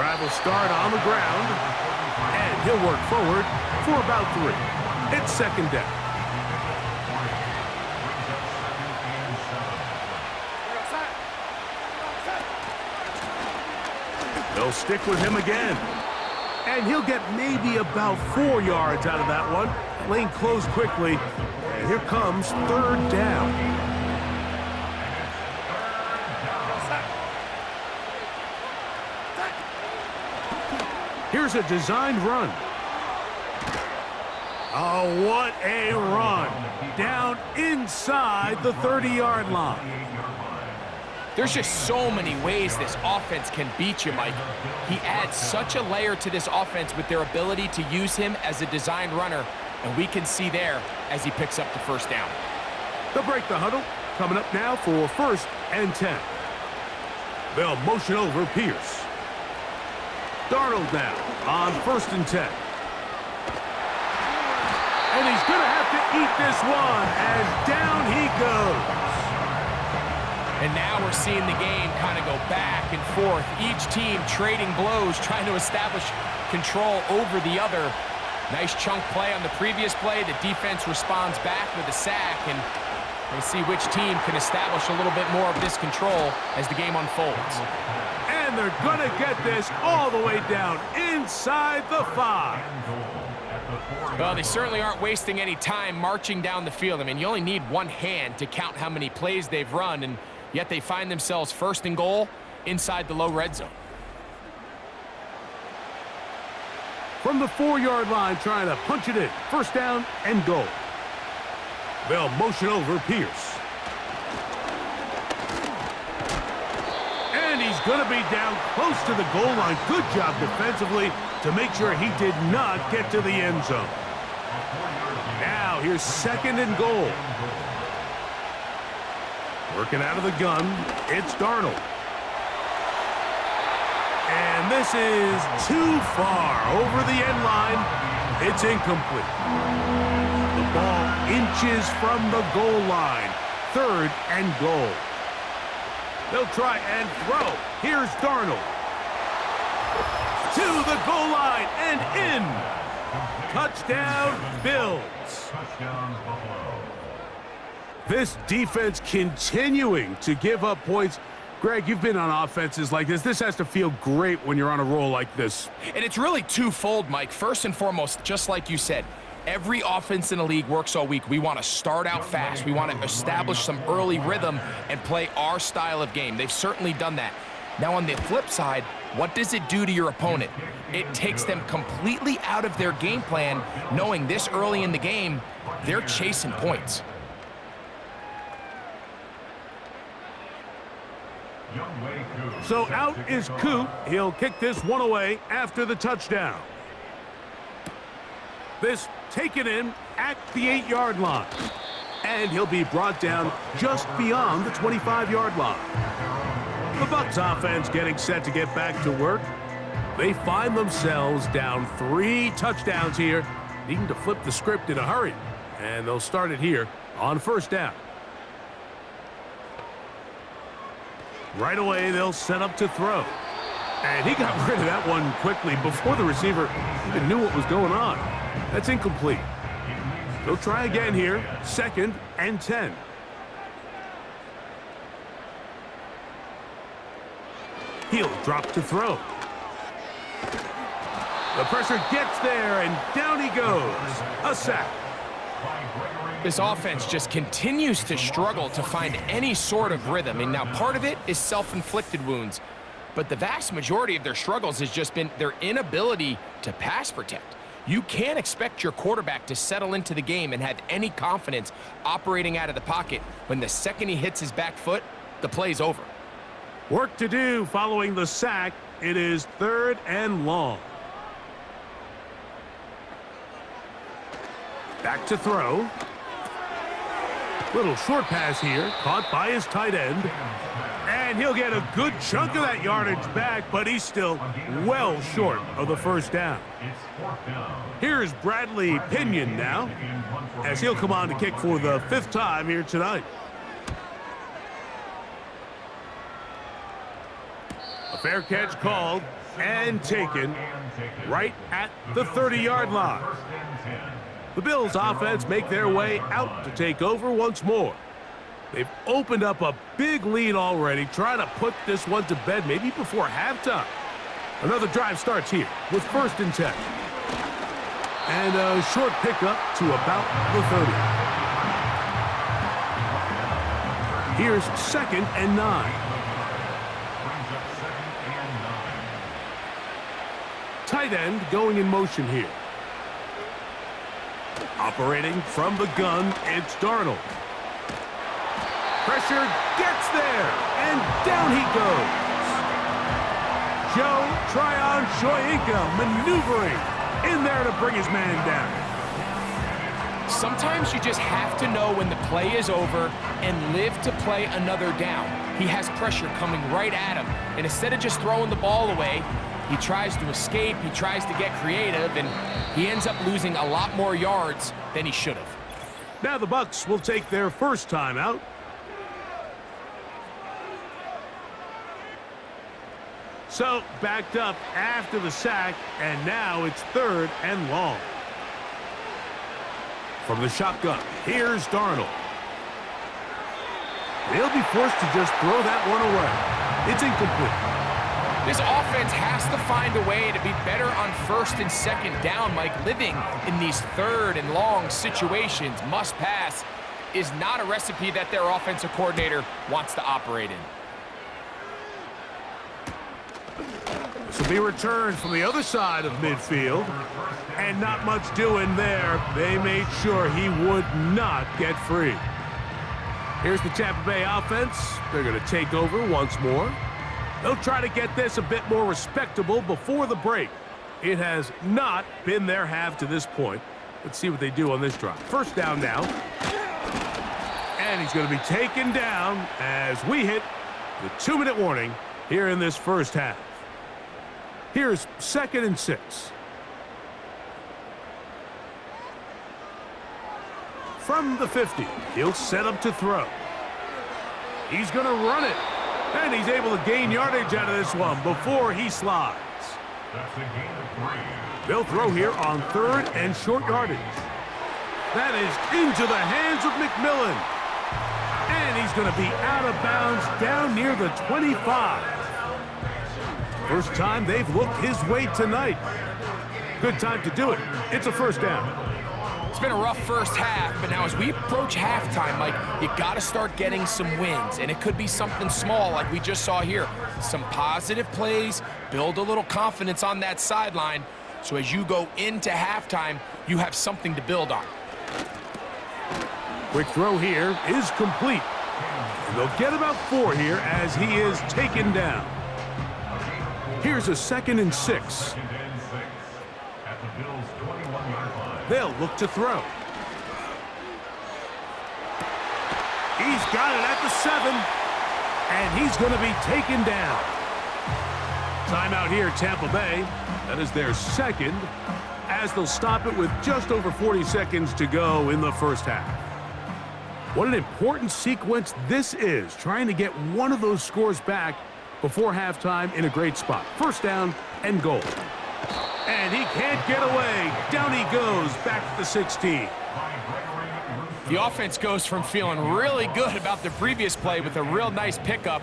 Drive will start on the ground, and he'll work forward for about 3. It's second down. They'll stick with him again. And he'll get maybe about 4 yards out of that one. Lane closed quickly. And here comes third down. Here's a designed run. Oh, what a run. Down inside the 30-yard line. There's just so many ways this offense can beat you, Mike. He adds such a layer to this offense with their ability to use him as a designed runner, and we can see there as he picks up the first down. They'll break the huddle. Coming up now for 1st and 10. They'll motion over Pierce. Darnold now on 1st and 10. And he's going to have to eat this one as down he goes. And now we're seeing the game kind of go back and forth. Each team trading blows, trying to establish control over the other. Nice chunk play on the previous play. The defense responds back with a sack, and we'll see which team can establish a little bit more of this control as the game unfolds. And they're going to get this all the way down inside the 5. Well, they certainly aren't wasting any time marching down the field. I mean, you only need one hand to count how many plays they've run, and yet they find themselves 1st and goal inside the low red zone. From the 4-yard line, trying to punch it in. 1st down and goal. They'll motion over Pierce. And he's going to be down close to the goal line. Good job defensively to make sure he did not get to the end zone. Now here's 2nd and goal. Working out of the gun, it's Darnold. And this is too far over the end line. It's incomplete. The ball inches from the goal line. 3rd and goal. They'll try and throw. Here's Darnold. To the goal line and in. Touchdown, Bills. This defense continuing to give up points. Greg, you've been on offenses like this. This has to feel great when you're on a roll like this. And it's really twofold, Mike. First and foremost, just like you said, every offense in the league works all week. We want to start out fast. We want to establish some early rhythm and play our style of game. They've certainly done that. Now, on the flip side, what does it do to your opponent? It takes them completely out of their game plan, knowing this early in the game, they're chasing points. So out is Coop. He'll kick this one away after the touchdown. This taken in at the 8-yard line. And he'll be brought down just beyond the 25-yard line. The Bucs offense getting set to get back to work. They find themselves down 3 touchdowns here, needing to flip the script in a hurry. And they'll start it here on 1st down. Right away, they'll set up to throw. And he got rid of that one quickly before the receiver even knew what was going on. That's incomplete. They'll try again here, 2nd and 10. He'll drop to throw. The pressure gets there, and down he goes. A sack. This offense just continues to struggle to find any sort of rhythm. And now part of it is self-inflicted wounds. But the vast majority of their struggles has just been their inability to pass protect. You can't expect your quarterback to settle into the game and have any confidence operating out of the pocket when the second he hits his back foot, the play's over. Work to do following the sack. It is 3rd and long. Back to throw. Little short pass here, caught by his tight end. And he'll get a good chunk of that yardage back, but he's still well short of the 1st down. Here's Bradley Pinion now, as he'll come on to kick for the 5th time here tonight. A fair catch called and taken right at the 30-yard line. The Bills offense make their way out to take over once more. They've opened up a big lead already, trying to put this one to bed maybe before halftime. Another drive starts here with 1st and 10. And a short pickup to about the 30. Here's 2nd and 9. Tight end going in motion here. Operating from the gun, it's Darnold. Pressure gets there, and down he goes. Joe Tryon-Shoyinka maneuvering in there to bring his man down. Sometimes you just have to know when the play is over and live to play another down. He has pressure coming right at him, and instead of just throwing the ball away, he tries to escape, he tries to get creative, and he ends up losing a lot more yards than he should have. Now the Bucs will take their first time out. So, backed up after the sack, and now it's 3rd and long. From the shotgun, here's Darnold. They'll be forced to just throw that one away. It's incomplete. This offense has to find a way to be better on 1st and 2nd down, Mike. Living in these 3rd and long situations, must pass, is not a recipe that their offensive coordinator wants to operate in. This will be returned from the other side of midfield. And not much doing there. They made sure he would not get free. Here's the Tampa Bay offense. They're going to take over once more. They'll try to get this a bit more respectable before the break. It has not been their half to this point. Let's see what they do on this drive. 1st down now. And he's going to be taken down as we hit the 2-minute warning here in this first half. Here's 2nd and 6. From the 50, he'll set up to throw. He's going to run it. And he's able to gain yardage out of this one before he slides. They'll throw here on 3rd and short yardage. That is into the hands of McMillan. And he's going to be out of bounds down near the 25. First time they've looked his way tonight. Good time to do it. It's a 1st down. It's been a rough first half, but now as we approach halftime, Mike, you got to start getting some wins, and it could be something small like we just saw here. Some positive plays, build a little confidence on that sideline, so as you go into halftime, you have something to build on. Quick throw here is complete. And they'll get about 4 here as he is taken down. Here's a 2nd and 6. They'll look to throw. He's got it at the 7, and he's going to be taken down. Timeout here, Tampa Bay. That is their 2nd, as they'll stop it with just over 40 seconds to go in the first half. What an important sequence this is, trying to get one of those scores back before halftime in a great spot. 1st down and goal. And he can't get away. Down he goes, back to the 16. The offense goes from feeling really good about the previous play with a real nice pickup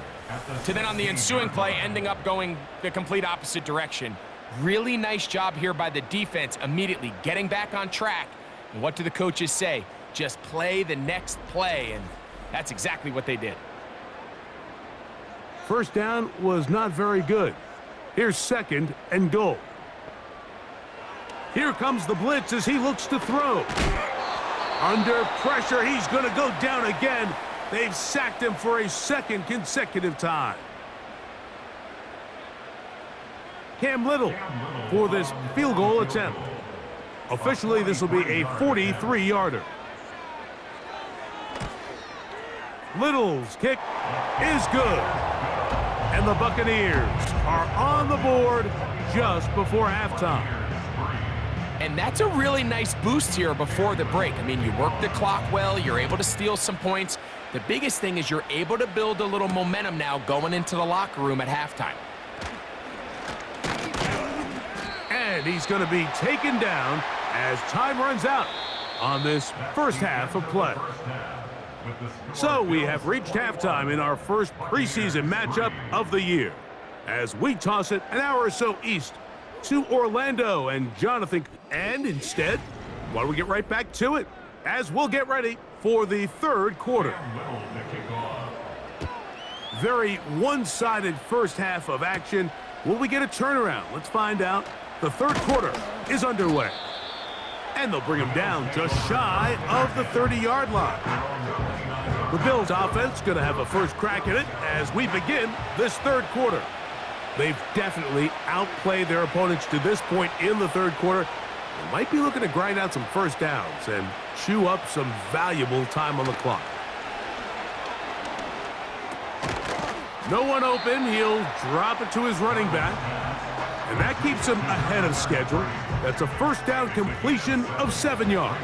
to then on the ensuing play ending up going the complete opposite direction. Really nice job here by the defense, immediately getting back on track. And what do the coaches say? Just play the next play, and that's exactly what they did. 1st down was not very good. Here's 2nd and goal. Here comes the blitz as he looks to throw. Under pressure, he's going to go down again. They've sacked him for a 2nd consecutive time. Cam Little for this field goal attempt. Officially, this will be a 43-yarder. Little's kick is good. And the Buccaneers are on the board just before halftime. And that's a really nice boost here before the break. I mean, you work the clock well, you're able to steal some points. The biggest thing is you're able to build a little momentum now going into the locker room at halftime. And he's going to be taken down as time runs out on this first half of play. So we have reached halftime in our first preseason matchup of the year as we toss it an hour or so east to Orlando and Jonathan. And instead, why don't we get right back to it as we'll get ready for the third quarter. Very one-sided first half of action. Will we get a turnaround? Let's find out. The third quarter is underway. And they'll bring him down just shy of the 30-yard line. The Bills offense going to have a first crack at it as we begin this third quarter. They've definitely outplayed their opponents to this point in the third quarter. They might be looking to grind out some first downs and chew up some valuable time on the clock. No one open. He'll drop it to his running back. And that keeps him ahead of schedule. That's a first down completion of 7 yards.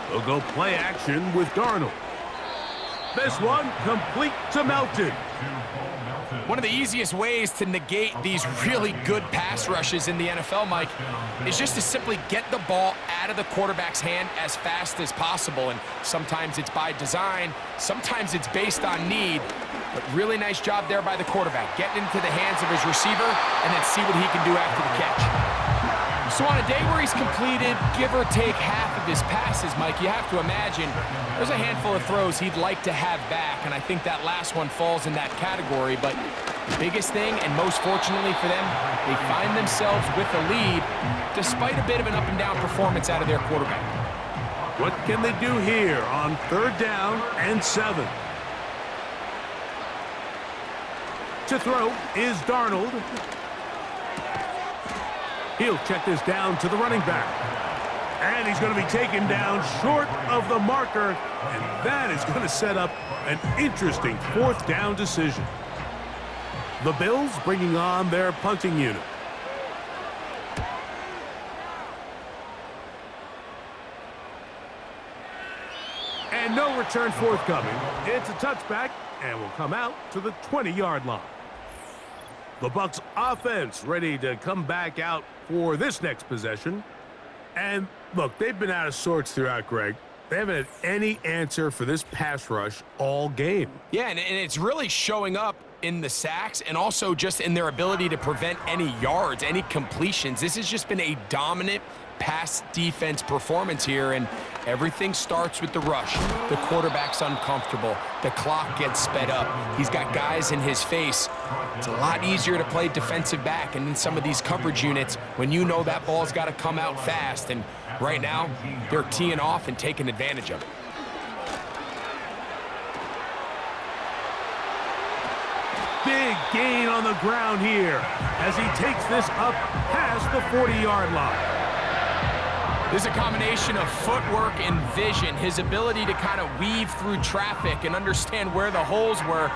They'll go play action with Darnold. This one complete to Melton. One of the easiest ways to negate these really good pass rushes in the NFL, Mike, is just to simply get the ball out of the quarterback's hand as fast as possible. And sometimes it's by design, sometimes it's based on need. But really nice job there by the quarterback, getting into the hands of his receiver and then see what he can do after the catch. So on a day where he's completed, give or take half of his passes, Mike, you have to imagine there's a handful of throws he'd like to have back, and I think that last one falls in that category. But the biggest thing, and most fortunately for them, they find themselves with a lead despite a bit of an up-and-down performance out of their quarterback. What can they do here on 3rd down and 7? To throw is Darnold. He'll check this down to the running back. And he's going to be taken down short of the marker. And that is going to set up an interesting 4th down decision. The Bills bringing on their punting unit. And no return forthcoming. It's a touchback and will come out to the 20-yard line. The Bucs offense ready to come back out for this next possession. And look, they've been out of sorts throughout, Greg. They haven't had any answer for this pass rush all game. Yeah, and it's really showing up in the sacks and also just in their ability to prevent any yards, any completions. This has just been a dominant pass defense performance here, and everything starts with the rush. The quarterback's uncomfortable. The clock gets sped up. He's got guys in his face. It's a lot easier to play defensive back and in some of these coverage units when you know that ball's got to come out fast, and right now they're teeing off and taking advantage of it. Big gain on the ground here as he takes this up past the 40-yard line. There's a combination of footwork and vision, his ability to kind of weave through traffic and understand where the holes were.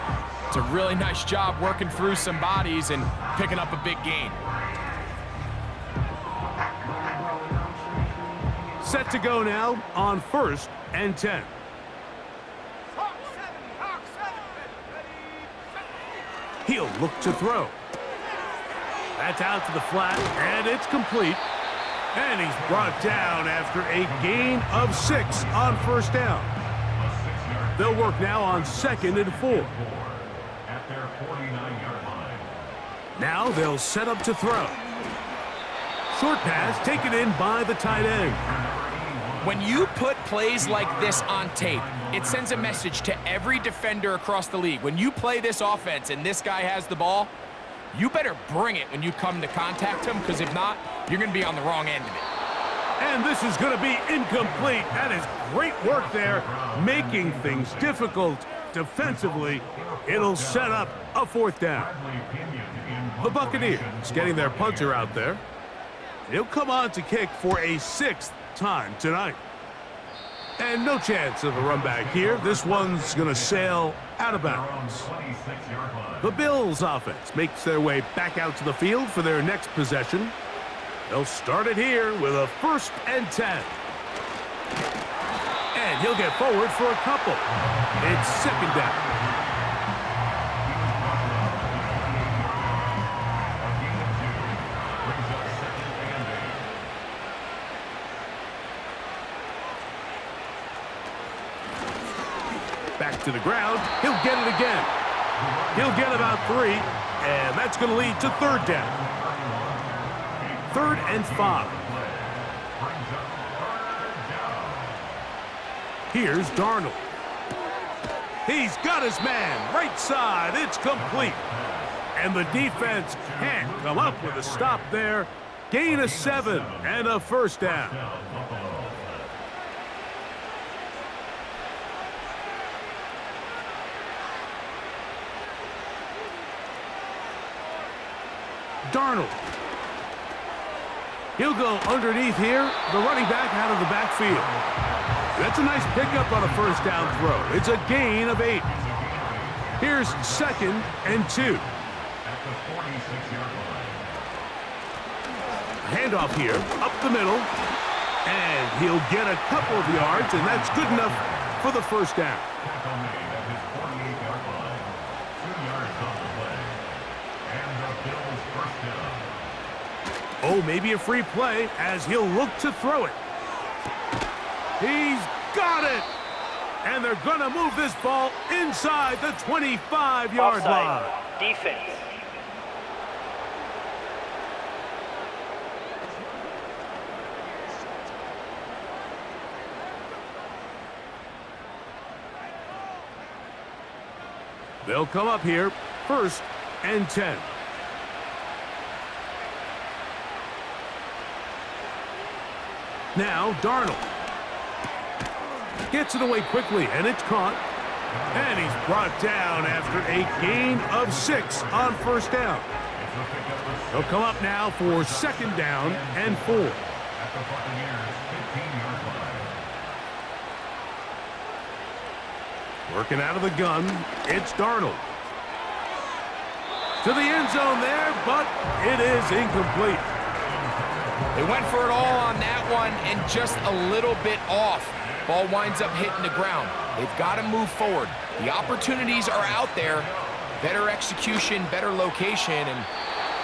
It's a really nice job working through some bodies and picking up a big gain. Set to go now on 1st and 10. He'll look to throw. That's out to the flat, and it's complete. And he's brought down after a gain of 6 on 1st down. They'll work now on 2nd and 4. Now they'll set up to throw. Short pass taken in by the tight end. When you put plays like this on tape, it sends a message to every defender across the league. When you play this offense and this guy has the ball, you better bring it when you come to contact him, because if not, you're going to be on the wrong end of it. And this is going to be incomplete. That is great work there, making things difficult defensively. It'll set up a 4th down. The Buccaneers getting their punter out there. He'll come on to kick for a 6th time tonight. And no chance of a run back here. This one's going to sail out of bounds. The Bills offense makes their way back out to the field for their next possession. They'll start it here with a 1st and 10. And And he'll get forward for a couple. It's second down. Back to the ground. He'll get it again. He'll get about 3, and that's going to lead to third down. 3rd and 5. Here's Darnold. He's got his man. Right side. It's complete. And the defense can't come up with a stop there. Gain of 7 and a first down. Darnold. He'll go underneath here. The running back out of the backfield. That's a nice pickup on a first down throw. It's a gain of 8. Here's 2nd and 2. Handoff here, up the middle. And he'll get a couple of yards, and that's good enough for the first down. Oh, maybe a free play as he'll look to throw it. He's got it! And they're going to move this ball inside the 25-yard line. Defense. They'll come up here, 1st and 10. Now, Darnold. Gets it away quickly, and it's caught. And he's brought down after a gain of 6 on first down. They'll come up now for 2nd down and 4. Working out of the gun, it's Darnold. To the end zone there, but it is incomplete. They went for it all on that one and just a little bit off. Ball winds up hitting the ground. They've got to move forward. The opportunities are out there. Better execution, better location, and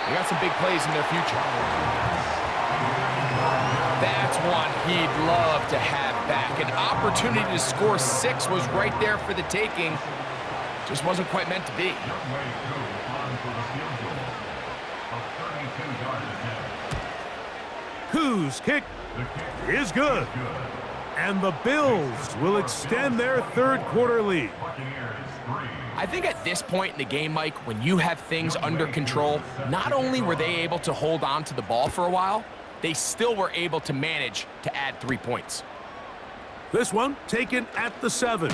they got some big plays in their future. That's one he'd love to have back. An opportunity to score 6 was right there for the taking. Just wasn't quite meant to be. Whose kick is good. And the Bills will extend their 3rd quarter lead. I think at this point in the game, Mike, when you have things under control, not only were they able to hold on to the ball for a while, they still were able to manage to add 3 points. This one taken at the 7.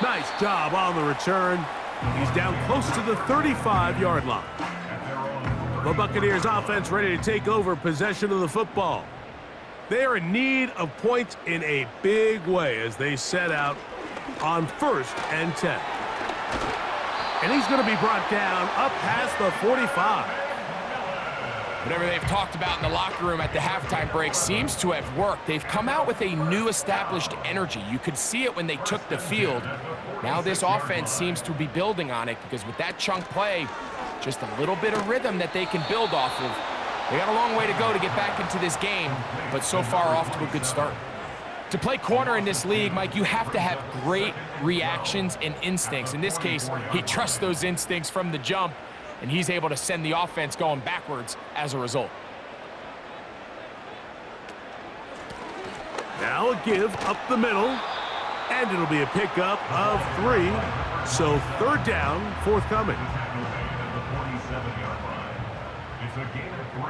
Nice job on the return. He's down close to the 35-yard line. The Buccaneers offense ready to take over possession of the football. They are in need of points in a big way as they set out on 1st and 10. And he's going to be brought down up past the 45. Whatever they've talked about in the locker room at the halftime break seems to have worked. They've come out with a new established energy. You could see it when they took the field. Now this offense seems to be building on it because with that chunk play, just a little bit of rhythm that they can build off of. They got a long way to go to get back into this game, but so far off to a good start. To play corner in this league, Mike, you have to have great reactions and instincts. In this case, he trusts those instincts from the jump, and he's able to send the offense going backwards as a result. Now a give up the middle, and it'll be a pickup of 3. So 3rd down forthcoming. It's a gain of 3.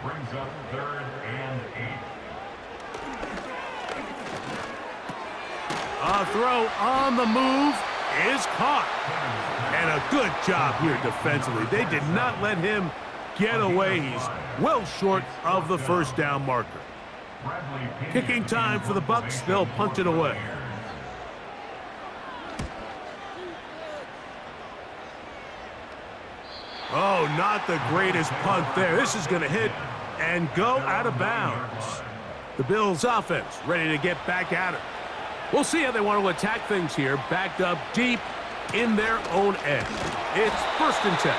Brings up 3rd and 8. A throw on the move is caught. And a good job here defensively. They did not let him get away. He's well short of the first down marker. Kicking time for the Bucs. They'll punt it away. Oh, not the greatest punt there. This is going to hit and go out of bounds. The Bills offense ready to get back at it. We'll see how they want to attack things here, backed up deep in their own end. It's 1st and 10.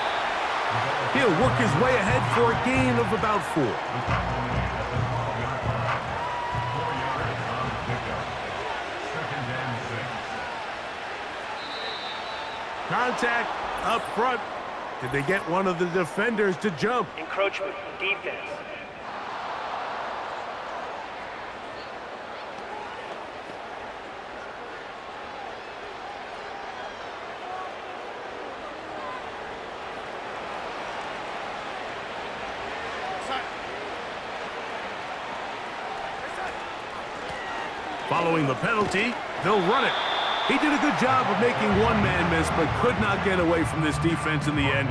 He'll work his way ahead for a gain of about 4. Contact up front. Did they get one of the defenders to jump? Encroachment, defense. Following the penalty, they'll run it. He did a good job of making one man miss, but could not get away from this defense in the end.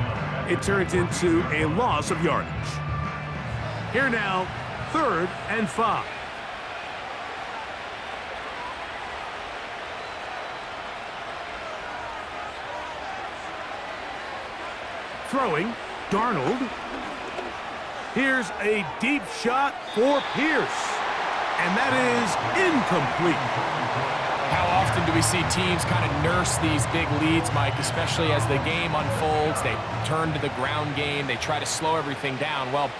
It turns into a loss of yardage. Here now, 3rd and 5. Throwing, Darnold. Here's a deep shot for Pierce. And that is incomplete. How often do we see teams kind of nurse these big leads, Mike, especially as the game unfolds? They turn to the ground game. They try to slow everything down. Well,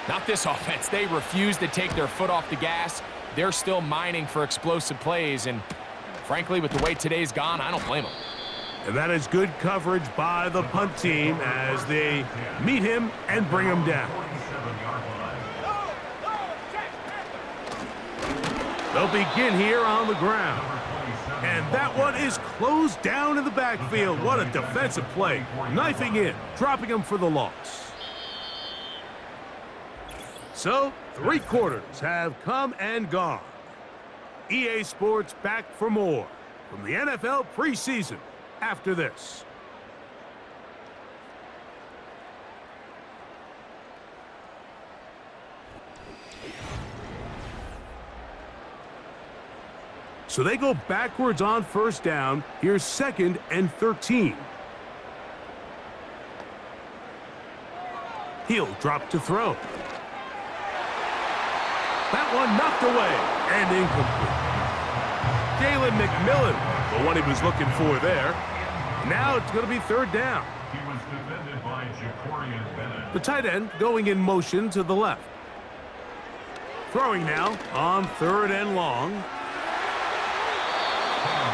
not this offense. They refuse to take their foot off the gas. They're still mining for explosive plays. And frankly, with the way today's gone, I don't blame them. And that is good coverage by the punt team as they meet him and bring him down. They'll begin here on the ground. And that one is closed down in the backfield. What a defensive play. Knifing in, dropping him for the loss. So, 3 quarters have come and gone. EA Sports back for more from the NFL preseason after this. So they go backwards on 1st down. Here's 2nd and 13. He'll drop to throw. That one knocked away and incomplete. Jalen McMillan, the one he was looking for there. Now it's going to be 3rd down. He was defended by Jacorian Bennett. The tight end going in motion to the left. Throwing now on 3rd and long.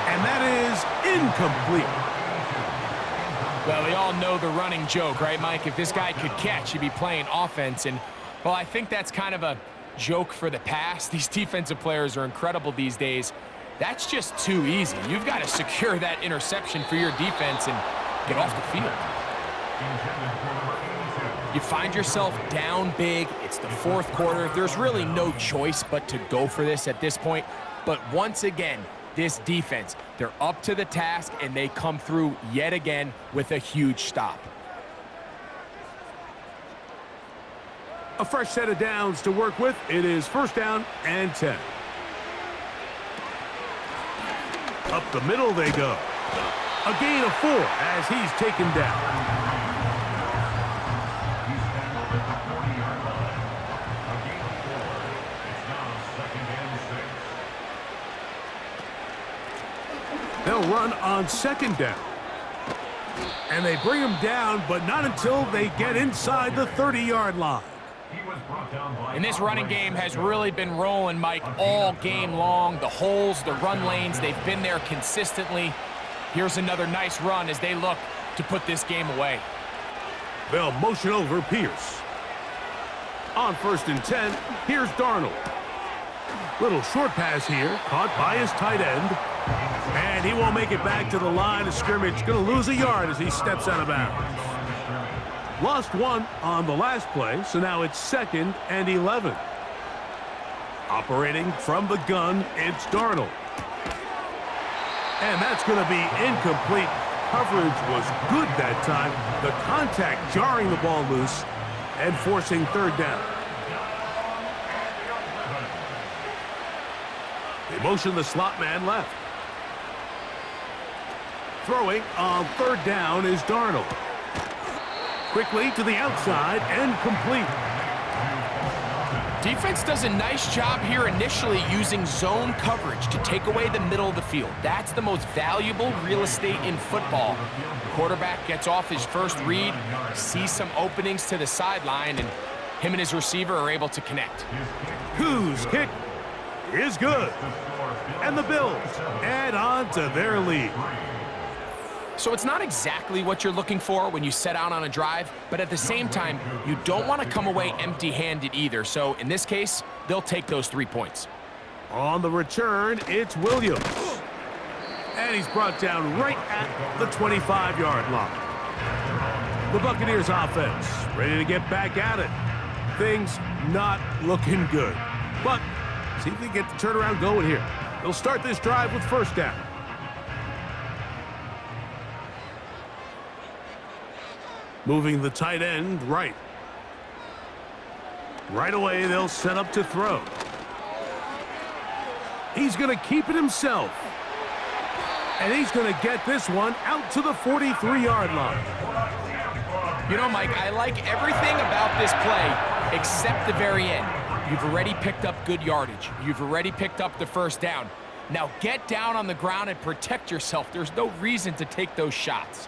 And that is incomplete. Well, we all know the running joke, right, Mike? If this guy could catch, he'd be playing offense. And, well, I think that's kind of a joke for the past. These defensive players are incredible these days. That's just too easy. You've got to secure that interception for your defense and get off the field. You find yourself down big. It's the 4th quarter. There's really no choice but to go for this at this point. But once again, this defense, they're up to the task, and they come through yet again with a huge stop. A fresh set of downs to work with. It is 1st down and 10. Up the middle they go. A gain of 4 as he's taken down. They'll run on 2nd down. And they bring him down, but not until they get inside the 30-yard line. And this running game has really been rolling, Mike, all game long. The holes, the run lanes, they've been there consistently. Here's another nice run as they look to put this game away. They'll motion over Pierce. On 1st and 10, here's Darnold. Little short pass here, caught by his tight end. And he won't make it back to the line of scrimmage. Going to lose a yard as he steps out of bounds. Lost 1 on the last play, so now it's 2nd and 11. Operating from the gun, it's Darnold. And that's going to be incomplete. Coverage was good that time. The contact jarring the ball loose and forcing 3rd down. They motion the slot man left. Throwing on 3rd down is Darnold. Quickly to the outside and complete. Defense does a nice job here initially using zone coverage to take away the middle of the field. That's the most valuable real estate in football. Quarterback gets off his first read, sees some openings to the sideline, and him and his receiver are able to connect. Whose kick is good. And the Bills add on to their lead. So it's not exactly what you're looking for when you set out on a drive, but at the same time, you don't want to come away empty-handed either. So in this case, they'll take those 3 points. On the return, it's Williams. And he's brought down right at the 25-yard line. The Buccaneers offense ready to get back at it. Things not looking good. But see if they get the turnaround going here. They'll start this drive with first down. Moving the tight end right. Right away, they'll set up to throw. He's going to keep it himself. And he's going to get this one out to the 43-yard line. You know, Mike, I like everything about this play except the very end. You've already picked up good yardage. You've already picked up the first down. Now get down on the ground and protect yourself. There's no reason to take those shots.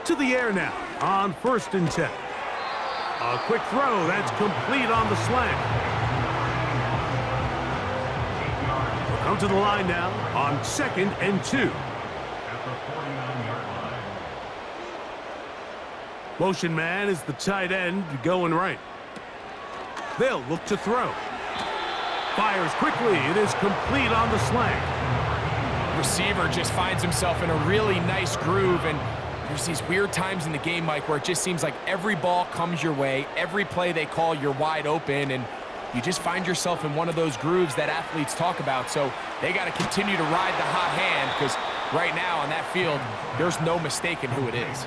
To the air now on 1st and 10. A quick throw that's complete on the slant. We'll come to the line now on 2nd and 2. Motion man is the tight end going right. They'll look to throw. Fires quickly. It is complete on the slant. Receiver just finds himself in a really nice groove, and there's these weird times in the game, Mike, where it just seems like every ball comes your way, every play they call, you're wide open, and you just find yourself in one of those grooves that athletes talk about. So they got to continue to ride the hot hand, because right now on that field, there's no mistaking who it is.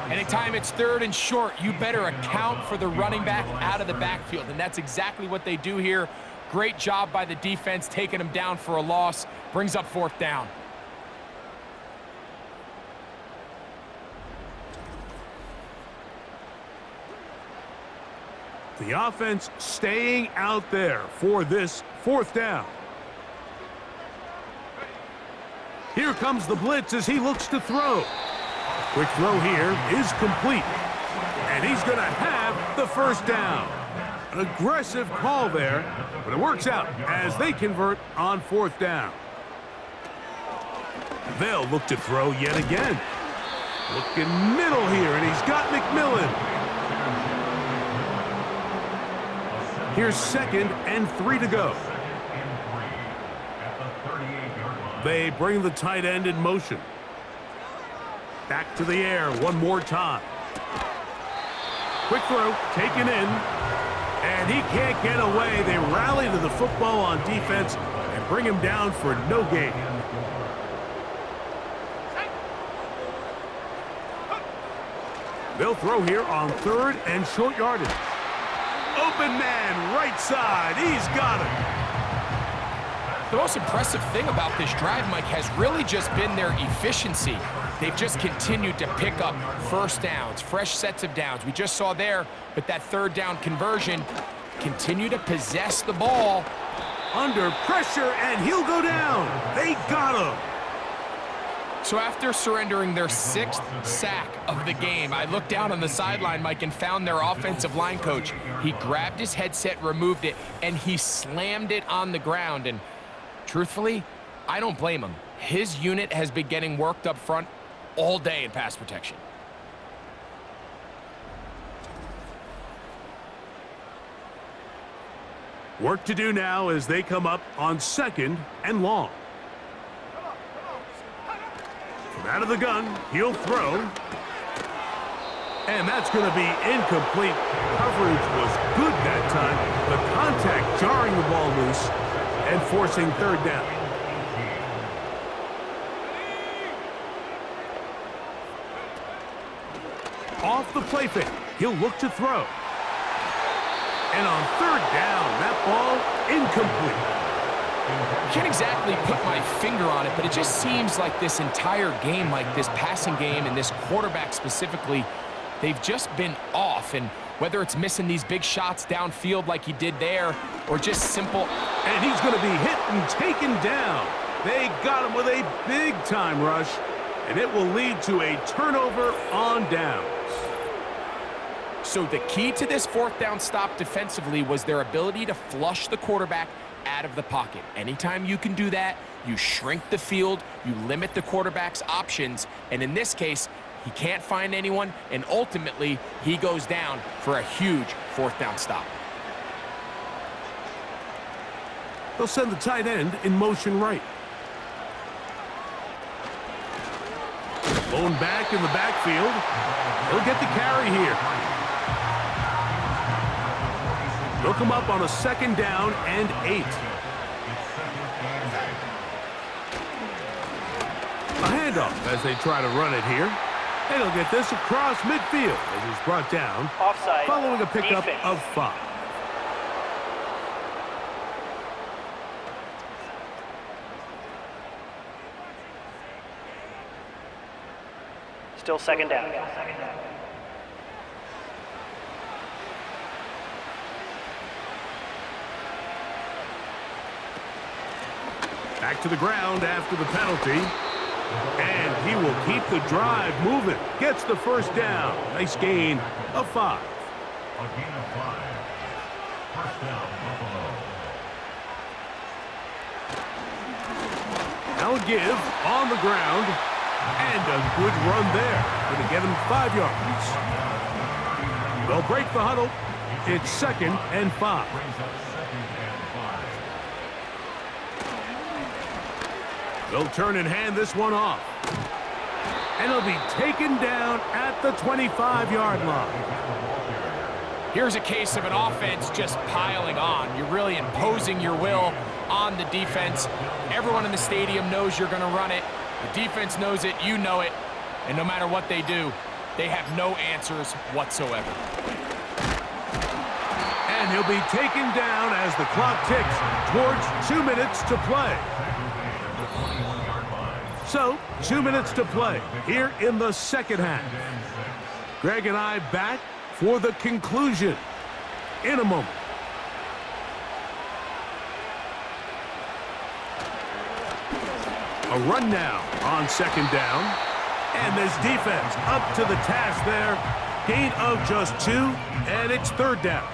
Anytime it's 3rd and short, you better account for the running back out of the backfield, and that's exactly what they do here. Great job by the defense, taking them down for a loss, brings up 4th down. The offense staying out there for this 4th down. Here comes the blitz as he looks to throw. Quick throw here is complete. And he's going to have the first down. An aggressive call there, but it works out as they convert on 4th down. They'll look to throw yet again. Looking middle here, and he's got McMillan. Here's 2nd and 3 to go. They bring the tight end in motion. Back to the air one more time. Quick throw, taken in. And he can't get away. They rally to the football on defense and bring him down for no gain. They'll throw here on 3rd and short yardage. Open man, right side. He's got it. The most impressive thing about this drive, Mike, has really just been their efficiency. They've just continued to pick up first downs, fresh sets of downs. We just saw there, but that 3rd down conversion, continue to possess the ball. Under pressure, and he'll go down. They got him. So after surrendering their 6th sack of the game, I looked down on the sideline, Mike, and found their offensive line coach. He grabbed his headset, removed it, and he slammed it on the ground. And truthfully, I don't blame him. His unit has been getting worked up front all day in pass protection. Work to do now as they come up on 2nd and long. From out of the gun, he'll throw. And that's going to be incomplete. Coverage was good that time. The contact jarring the ball loose and forcing 3rd down. Off the play fake, he'll look to throw. And on 3rd down, that ball incomplete. Can't exactly put my finger on it, but it just seems like this entire game, like this passing game and this quarterback specifically, they've just been off. And Whether it's missing these big shots downfield like he did there, or just simple. And he's going to be hit and taken down. They got him with a big-time rush, and it will lead to a turnover on downs. So the key to this fourth down stop defensively was their ability to flush the quarterback out of the pocket. Anytime you can do that, you shrink the field, you limit the quarterback's options, and in this case, he can't find anyone, and ultimately, he goes down for a huge fourth down stop. They'll send the tight end in motion right. Going back in the backfield. He'll get the carry here. They'll come up on a 2nd down and 8. A handoff as they try to run it here. And he'll get this across midfield as he's brought down. Offside. Following a pickup Defense. of 5. Still 2nd down. Back to the ground after the penalty. And he will keep the drive moving. Gets the 1st down. Nice gain of 5. A gain of 5. First down, Buffalo. Now a give on the ground. And a good run there. Going to get him 5 yards. They'll break the huddle. It's 2nd and 5. Brings up 2nd and 5. They'll turn and hand this one off. And he'll be taken down at the 25-yard line. Here's a case of an offense just piling on. You're really imposing your will on the defense. Everyone in the stadium knows you're going to run it. The defense knows it, you know it, and no matter what they do, they have no answers whatsoever. And he'll be taken down as the clock ticks towards 2 minutes to play. So, 2 minutes to play here in the 2nd half. Greg and I back for the conclusion in a moment. A run now on 2nd down. And this defense up to the task there. Gain of just 2, and it's 3rd down.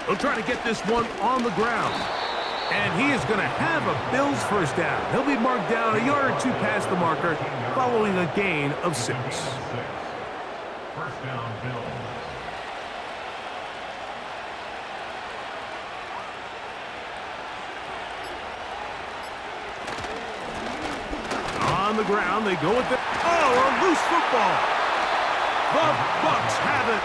He'll try to get this one on the ground. And he is going to have a Bills 1st down. He'll be marked down a yard or 2 past the marker following a gain of 6. First down, Bills. On the ground, they go with the... Oh, a loose football. The Bucs have it.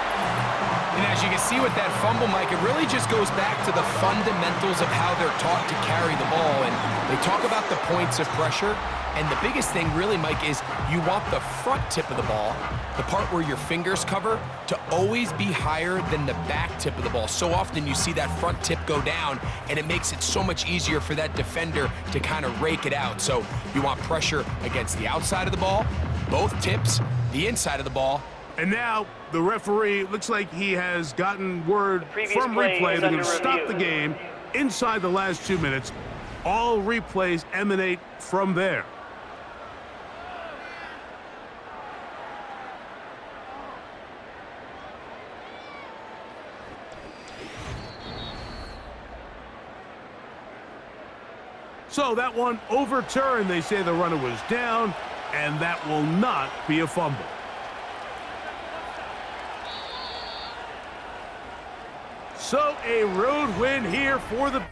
And as you can see with that fumble, Mike, it really just goes back to the fundamentals of how they're taught to carry the ball. And they talk about the points of pressure. And the biggest thing really, Mike, is you want the front tip of the ball, the part where your fingers cover, to always be higher than the back tip of the ball. So often you see that front tip go down, and it makes it so much easier for that defender to kind of rake it out. So you want pressure against the outside of the ball, both tips, the inside of the ball. And now the referee, looks like he has gotten word from replay. They're going to stop the game inside the last 2 minutes. All replays emanate from there. So that one overturned. They say the runner was down, and that will not be a fumble. So a road win here for the